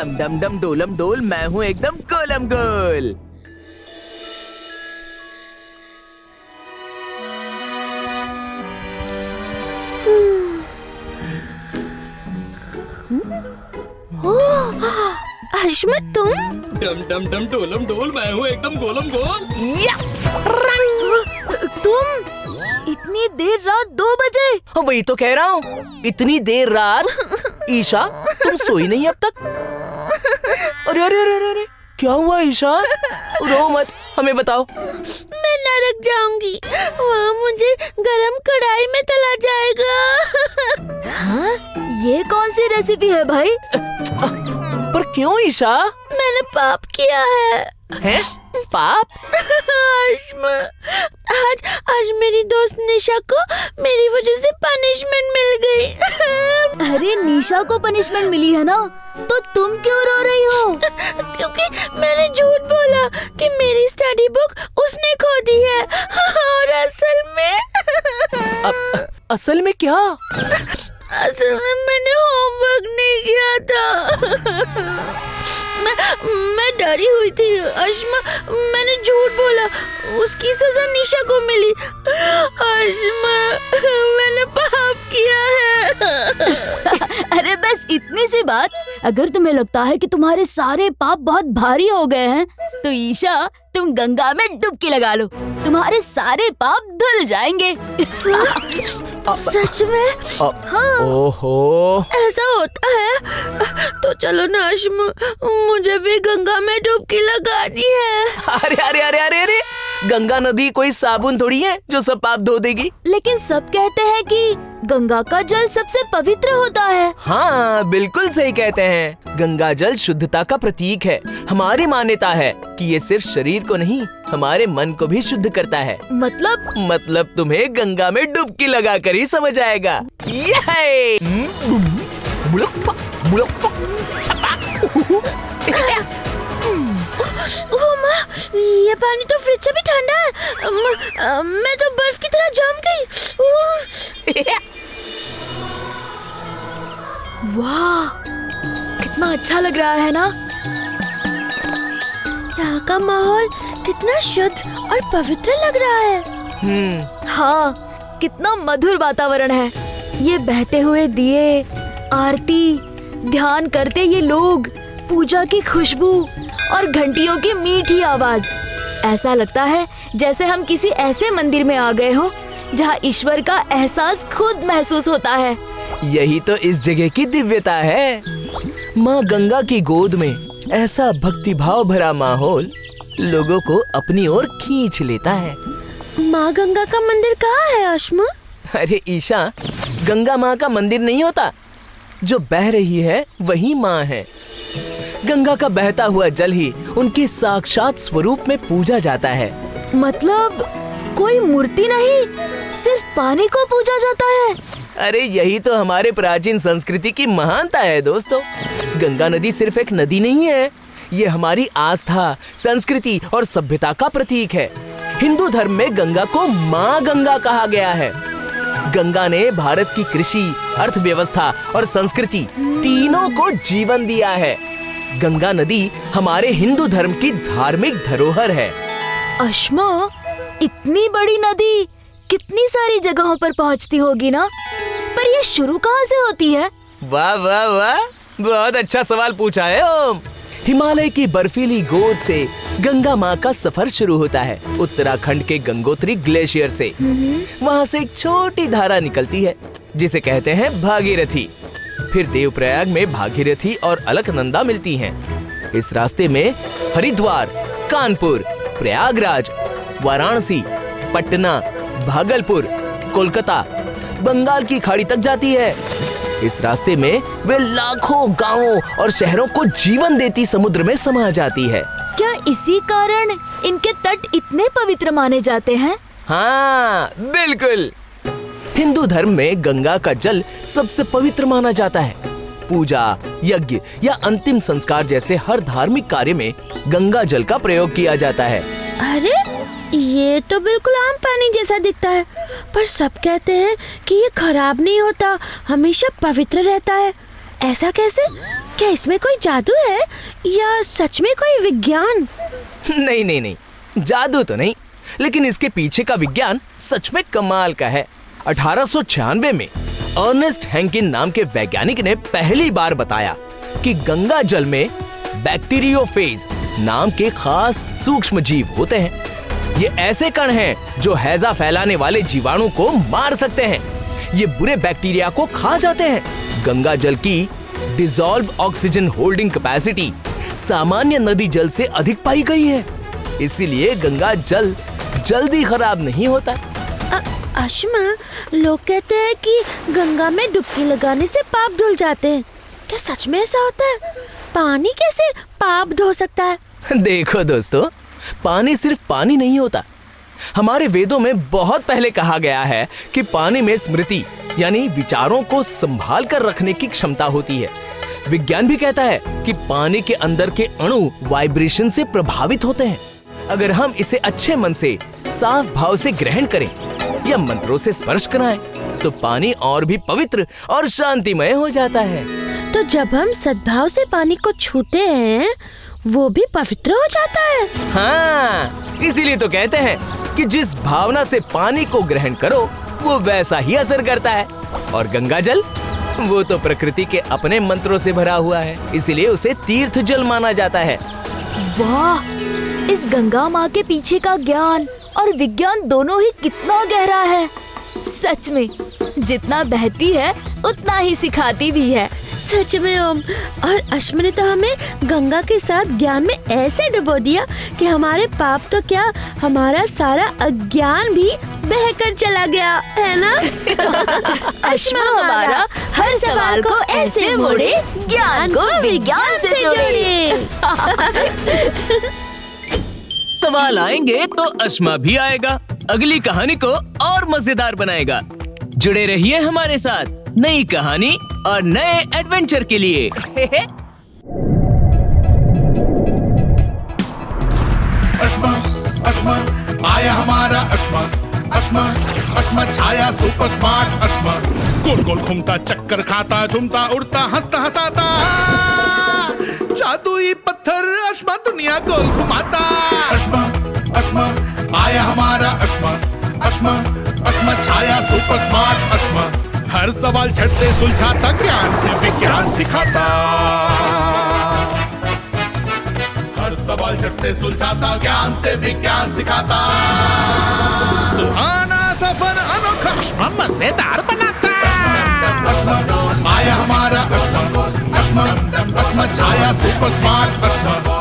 डम डम डम डोलम डोल, मैं हूँ एकदम गोलम गोल। अश्मा तुम? डम डम डम डोलम डोल, मैं हूँ एकदम गोलम गोल। तुम इतनी देर रात 2 बजे? वही तो कह रहा हूँ, इतनी देर रात। ईशा तुम सोई नहीं अब तक? अरे अरे अरे अरे अरे, क्या हुआ ईशा? रो मत, हमें बताओ। मैं नरक जाऊंगी, वहाँ मुझे गरम कढ़ाई में तला जाएगा। हाँ? ये कौन सी रेसिपी है भाई? पर क्यों ईशा? मैंने पाप किया है। हैं? पाप? अश्मा, आज मेरी दोस्त निशा को मेरी वजह से पनिशमेंट मिल गई। अरे निशा को पनिशमेंट मिली है ना, तो तुम क्यों रो रही हो? क्योंकि मैंने झूठ बोला कि मेरी स्टडी बुक उसने खो दी है। और असल में क्या? असल में मैंने होमवर्क नहीं किया था। मैं डरी हुई थी अश्मा, मैंने झूठ बोला, उसकी सजा निशा को मिली। अश्मा, मैंने पाप किया है। अरे बस इतनी सी बात। अगर तुम्हें लगता है कि तुम्हारे सारे पाप बहुत भारी हो गए हैं, तो ईशा तुम गंगा में डुबकी लगा लो, तुम्हारे सारे पाप धुल जाएंगे। सच में? हाँ। ओहो, ऐसा होता है? तो चलो ना अश्मा, मुझे भी गंगा में डुबकी लगानी है। अरे अरे अरे अरे अरे, गंगा नदी कोई साबुन थोड़ी है जो सब पाप धो देगी। लेकिन सब कहते हैं कि गंगा का जल सबसे पवित्र होता है। हाँ बिल्कुल सही कहते हैं, गंगा जल शुद्धता का प्रतीक है। हमारी मान्यता है कि ये सिर्फ शरीर को नहीं, हमारे मन को भी शुद्ध करता है। मतलब तुम्हें गंगा में डुबकी लगा कर ही समझ आएगा। ये ये पानी तो फ्रिज से भी ठंडा है। मैं तो बर्फ की तरह जम गई। वाह, कितना अच्छा लग रहा है ना। यहाँ का माहौल कितना शुद्ध और पवित्र लग रहा है। हाँ, कितना मधुर वातावरण है। ये बहते हुए दिए, आरती, ध्यान करते ये लोग, पूजा की खुशबू और घंटियों की मीठी आवाज। ऐसा लगता है जैसे हम किसी ऐसे मंदिर में आ गए हो जहाँ ईश्वर का एहसास खुद महसूस होता है। यही तो इस जगह की दिव्यता है। माँ गंगा की गोद में ऐसा भक्तिभाव भरा माहौल लोगों को अपनी ओर खींच लेता है। माँ गंगा का मंदिर कहाँ है अश्मा? अरे ईशा, गंगा माँ का मंदिर नहीं होता, जो बह रही है वही माँ है। गंगा का बहता हुआ जल ही उनके साक्षात स्वरूप में पूजा जाता है। मतलब कोई मूर्ति नहीं, सिर्फ पानी को पूजा जाता है। अरे यही तो हमारे प्राचीन संस्कृति की महानता है दोस्तों। गंगा नदी सिर्फ एक नदी नहीं है, ये हमारी आस्था, संस्कृति और सभ्यता का प्रतीक है। हिंदू धर्म में गंगा को माँ गंगा कहा गया है। गंगा ने भारत की कृषि, अर्थव्यवस्था और संस्कृति तीनों को जीवन दिया है। गंगा नदी हमारे हिंदू धर्म की धार्मिक धरोहर है। अश्मा, इतनी बड़ी नदी कितनी सारी जगहों पर पहुंचती होगी ना, पर ये शुरू कहाँ से होती है? वाह वाह वाह, बहुत अच्छा सवाल पूछा है ओम। हिमालय की बर्फीली गोद से गंगा माँ का सफर शुरू होता है, उत्तराखंड के गंगोत्री ग्लेशियर से। वहाँ से एक छोटी धारा निकलती है जिसे कहते हैं भागीरथी। फिर देवप्रयाग में भागीरथी और अलकनंदा मिलती हैं। इस रास्ते में हरिद्वार, कानपुर, प्रयागराज, वाराणसी, पटना, भागलपुर, कोलकाता, बंगाल की खाड़ी तक जाती है। इस रास्ते में वे लाखों गांवों और शहरों को जीवन देती समुद्र में समा जाती है। क्या इसी कारण इनके तट इतने पवित्र माने जाते हैं? हाँ बिल्कुल। हिंदू धर्म में गंगा का जल सबसे पवित्र माना जाता है। पूजा, यज्ञ या अंतिम संस्कार जैसे हर धार्मिक कार्य में गंगा जल का प्रयोग किया जाता है। अरे ये तो बिल्कुल आम पानी जैसा दिखता है, पर सब कहते हैं कि ये खराब नहीं होता, हमेशा पवित्र रहता है। ऐसा कैसे? क्या इसमें कोई जादू है या सच में कोई विज्ञान? नहीं नहीं नहीं, जादू तो नहीं, लेकिन इसके पीछे का विज्ञान सच में कमाल का है। 1896 में अर्नेस्ट हैंकिन नाम के वैज्ञानिक ने पहली बार बताया कि गंगा जल में बैक्टीरियोफेज नाम के खास सूक्ष्म जीव होते हैं। ये ऐसे कण हैं जो हैजा फैलाने वाले जीवाणु को मार सकते हैं। ये बुरे बैक्टीरिया को खा जाते हैं। गंगा जल की डिसॉल्व ऑक्सीजन होल्डिंग कैपेसिटी सामान्य नदी जल से अधिक पाई गई है, इसीलिए गंगा जल जल्दी खराब नहीं होता। अश्मा, लोग कहते हैं कि गंगा में डुबकी लगाने से पाप धुल जाते हैं। क्या सच में ऐसा होता है? पानी कैसे पाप धो सकता है? देखो दोस्तों, पानी सिर्फ पानी नहीं होता। हमारे वेदों में बहुत पहले कहा गया है कि पानी में स्मृति यानी विचारों को संभाल कर रखने की क्षमता होती है। विज्ञान भी कहता है कि पानी के अंदर के अणु वाइब्रेशन से प्रभावित होते हैं। अगर हम इसे अच्छे मन से साफ भाव से ग्रहण करें या मंत्रों से स्पर्श कराएं, तो पानी और भी पवित्र और शांतिमय हो जाता है। तो जब हम सद्भाव से पानी को छूते हैं, वो भी पवित्र हो जाता है। हाँ, इसीलिए तो कहते हैं कि जिस भावना से पानी को ग्रहण करो वो वैसा ही असर करता है। और गंगा जल, वो तो प्रकृति के अपने मंत्रों से भरा हुआ है, इसीलिए उसे तीर्थ जल माना जाता है। वाह, इस गंगा माँ के पीछे का ज्ञान और विज्ञान दोनों ही कितना गहरा है। सच में जितना बहती है उतना ही सिखाती भी है। सच में ओम। और अश्म ने तो हमें गंगा के साथ ज्ञान में ऐसे डुबो दिया कि हमारे पाप तो क्या, हमारा सारा अज्ञान भी बहकर चला गया, है ना? अश्मा हमारा हर सवाल को ऐसे मोड़े, ज्ञान को विज्ञान से जोड़े। सवाल आएंगे तो अश्मा भी आएगा, अगली कहानी को और मजेदार बनाएगा। जुड़े रहिए हमारे साथ नई कहानी और नए एडवेंचर के लिए। अश्मा अश्मा आया हमारा अश्मा, अश्मा अश्मा छाया सुपर स्मार्ट अश्मा। गोल गोल घूमता, चक्कर खाता, झूमता, उड़ता, हंसता हंसाता, जादुई पत्थर अश्मा दुनिया गोल घुमाता। अश्मा अश्मा आया हमारा अश्मा, अश्मा अश्मा छाया सुपर स्मार्ट अश्मा। हर सवाल झट से सुलझाता, ज्ञान से विज्ञान सिखाता। हर सवाल झट से सुलझाता, ज्ञान से विज्ञान सिखाता। सुहाना सफर अनोखा अश्मा मजेदार बनाता। अश्मा आया हमारा अश्मा, अश्मा अश्मा छाया सुपर स्मार्ट अश्मा।